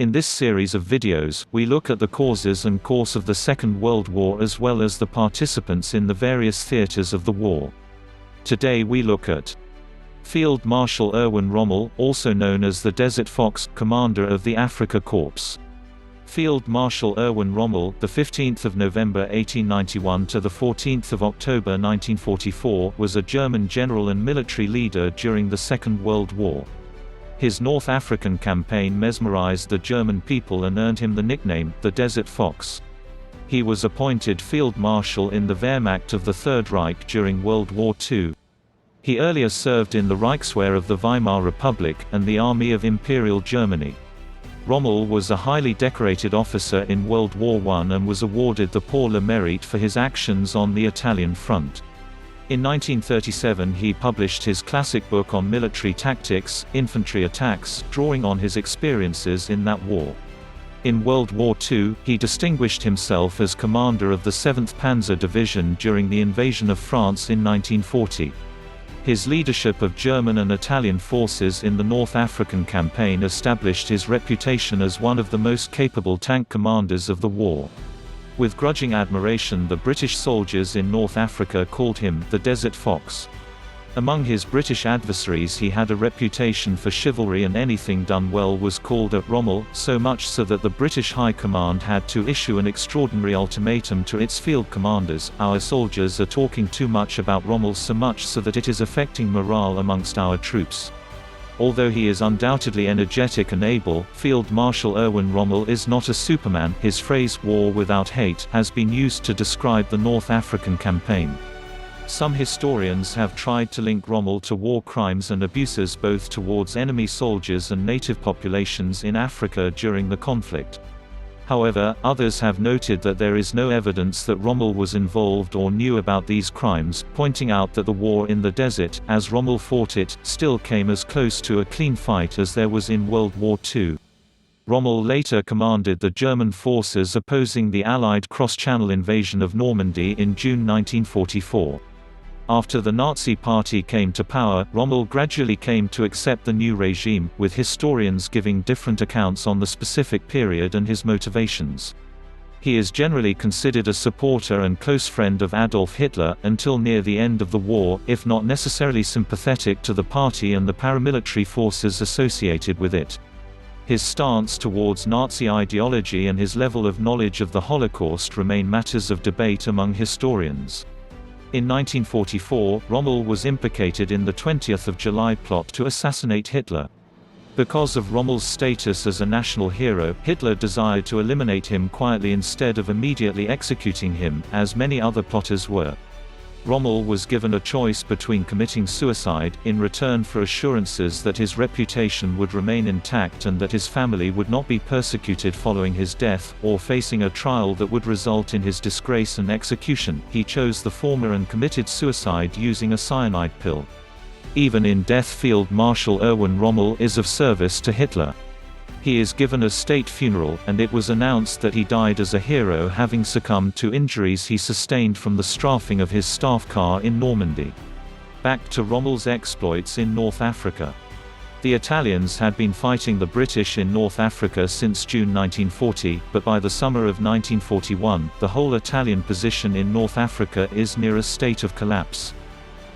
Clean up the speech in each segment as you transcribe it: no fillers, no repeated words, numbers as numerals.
In this series of videos, we look at the causes and course of the Second World War as well as the participants in the various theaters of the war. Today we look at Field Marshal Erwin Rommel, also known as the Desert Fox, commander of the Afrika Korps. Field Marshal Erwin Rommel, the 15th of November 1891 to the 14th of October 1944, was a German general and military leader during the Second World War. His North African campaign mesmerized the German people and earned him the nickname, the Desert Fox. He was appointed Field Marshal in the Wehrmacht of the Third Reich during World War II. He earlier served in the Reichswehr of the Weimar Republic, and the Army of Imperial Germany. Rommel was a highly decorated officer in World War I and was awarded the Pour le Mérite for his actions on the Italian front. In 1937 he published his classic book on military tactics, Infantry Attacks, drawing on his experiences in that war. In World War II, he distinguished himself as commander of the 7th Panzer Division during the invasion of France in 1940. His leadership of German and Italian forces in the North African campaign established his reputation as one of the most capable tank commanders of the war. With grudging admiration, the British soldiers in North Africa called him the Desert Fox. Among his British adversaries he had a reputation for chivalry, and anything done well was called a Rommel, so much so that the British High Command had to issue an extraordinary ultimatum to its field commanders: "Our soldiers are talking too much about Rommel, so much so that it is affecting morale amongst our troops." Although he is undoubtedly energetic and able, Field Marshal Erwin Rommel is not a Superman. His phrase, "war without hate," has been used to describe the North African campaign. Some historians have tried to link Rommel to war crimes and abuses both towards enemy soldiers and native populations in Africa during the conflict. However, others have noted that there is no evidence that Rommel was involved or knew about these crimes, pointing out that the war in the desert, as Rommel fought it, still came as close to a clean fight as there was in World War II. Rommel later commanded the German forces opposing the Allied cross-channel invasion of Normandy in June 1944. After the Nazi Party came to power, Rommel gradually came to accept the new regime, with historians giving different accounts on the specific period and his motivations. He is generally considered a supporter and close friend of Adolf Hitler, until near the end of the war, if not necessarily sympathetic to the party and the paramilitary forces associated with it. His stance towards Nazi ideology and his level of knowledge of the Holocaust remain matters of debate among historians. In 1944, Rommel was implicated in the 20th of July plot to assassinate Hitler. Because of Rommel's status as a national hero, Hitler desired to eliminate him quietly instead of immediately executing him, as many other plotters were. Rommel was given a choice between committing suicide, in return for assurances that his reputation would remain intact and that his family would not be persecuted following his death, or facing a trial that would result in his disgrace and execution. He chose the former and committed suicide using a cyanide pill. Even in death, Field Marshal Erwin Rommel is of service to Hitler. He is given a state funeral, and it was announced that he died as a hero, having succumbed to injuries he sustained from the strafing of his staff car in Normandy. Back to Rommel's exploits in North Africa. The Italians had been fighting the British in North Africa since June 1940, but by the summer of 1941, the whole Italian position in North Africa is near a state of collapse.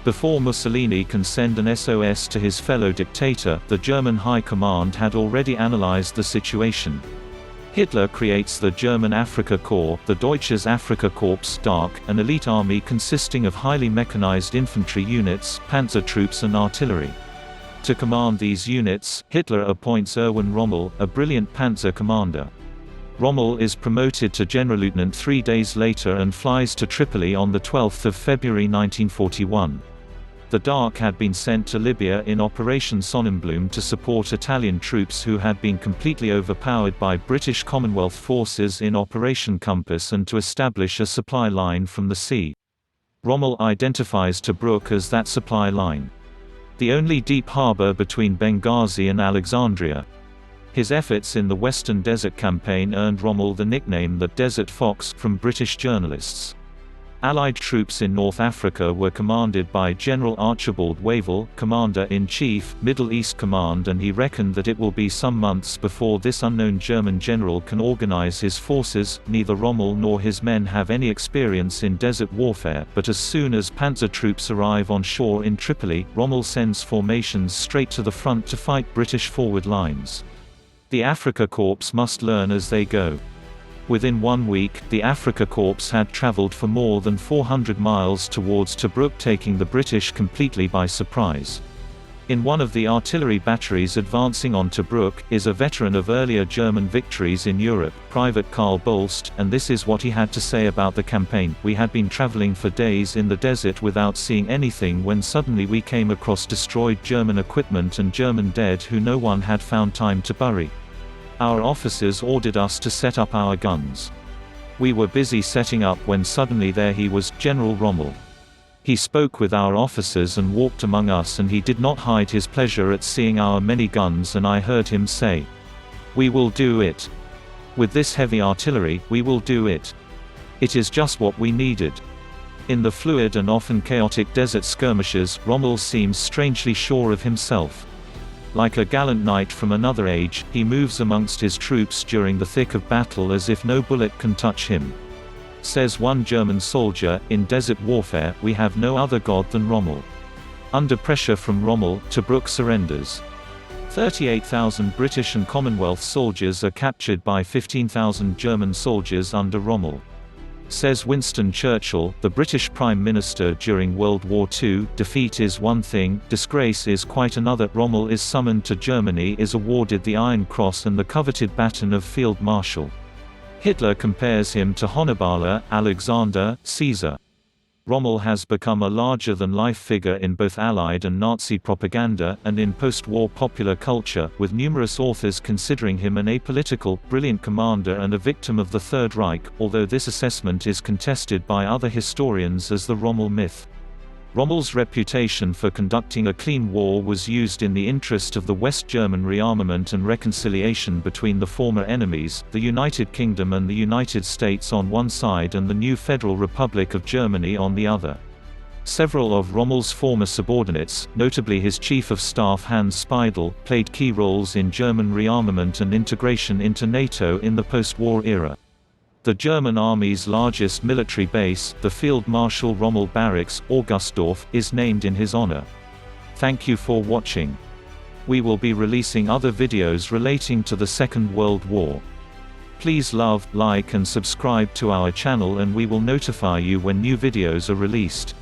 Before Mussolini can send an SOS to his fellow dictator, the German High Command had already analyzed the situation. Hitler creates the German Afrika Korps, the Deutsches Afrika Korps (DAK), an elite army consisting of highly mechanized infantry units, panzer troops and artillery. To command these units, Hitler appoints Erwin Rommel, a brilliant panzer commander. Rommel is promoted to Generalleutnant 3 days later and flies to Tripoli on the 12th of February 1941. The DAK had been sent to Libya in Operation Sonnenblume to support Italian troops who had been completely overpowered by British Commonwealth forces in Operation Compass, and to establish a supply line from the sea. Rommel identifies Tobruk as that supply line, the only deep harbor between Benghazi and Alexandria. His efforts in the Western Desert Campaign earned Rommel the nickname the Desert Fox from British journalists. Allied troops in North Africa were commanded by General Archibald Wavell, Commander-in-Chief, Middle East Command, and he reckoned that it will be some months before this unknown German general can organize his forces. Neither Rommel nor his men have any experience in desert warfare, but as soon as panzer troops arrive on shore in Tripoli, Rommel sends formations straight to the front to fight British forward lines. The Afrika Korps must learn as they go. Within 1 week, the Afrika Korps had traveled for more than 400 miles towards Tobruk, taking the British completely by surprise. In one of the artillery batteries advancing on Tobruk, is a veteran of earlier German victories in Europe, Private Karl Bolst, and this is what he had to say about the campaign. "We had been traveling for days in the desert without seeing anything when suddenly we came across destroyed German equipment and German dead who no one had found time to bury. Our officers ordered us to set up our guns. We were busy setting up when suddenly there he was, General Rommel. He spoke with our officers and walked among us, and he did not hide his pleasure at seeing our many guns, and I heard him say, 'We will do it. With this heavy artillery, we will do it. It is just what we needed.'" In the fluid and often chaotic desert skirmishes, Rommel seems strangely sure of himself. Like a gallant knight from another age, he moves amongst his troops during the thick of battle as if no bullet can touch him. Says one German soldier, "In desert warfare, we have no other god than Rommel." Under pressure from Rommel, Tobruk surrenders. 38,000 British and Commonwealth soldiers are captured by 15,000 German soldiers under Rommel. Says Winston Churchill, the British Prime Minister during World War II, "Defeat is one thing, disgrace is quite another." Rommel is summoned to Germany, is awarded the Iron Cross and the coveted baton of Field Marshal. Hitler compares him to Hannibal, Alexander, Caesar. Rommel has become a larger-than-life figure in both Allied and Nazi propaganda, and in post-war popular culture, with numerous authors considering him an apolitical, brilliant commander and a victim of the Third Reich, although this assessment is contested by other historians as the Rommel myth. Rommel's reputation for conducting a clean war was used in the interest of the West German rearmament and reconciliation between the former enemies, the United Kingdom and the United States on one side and the new Federal Republic of Germany on the other. Several of Rommel's former subordinates, notably his Chief of Staff Hans Speidel, played key roles in German rearmament and integration into NATO in the post-war era. The German Army's largest military base, the Field Marshal Rommel Barracks, Augustdorf, is named in his honor. Thank you for watching. We will be releasing other videos relating to the Second World War. Please love, like and subscribe to our channel, and we will notify you when new videos are released.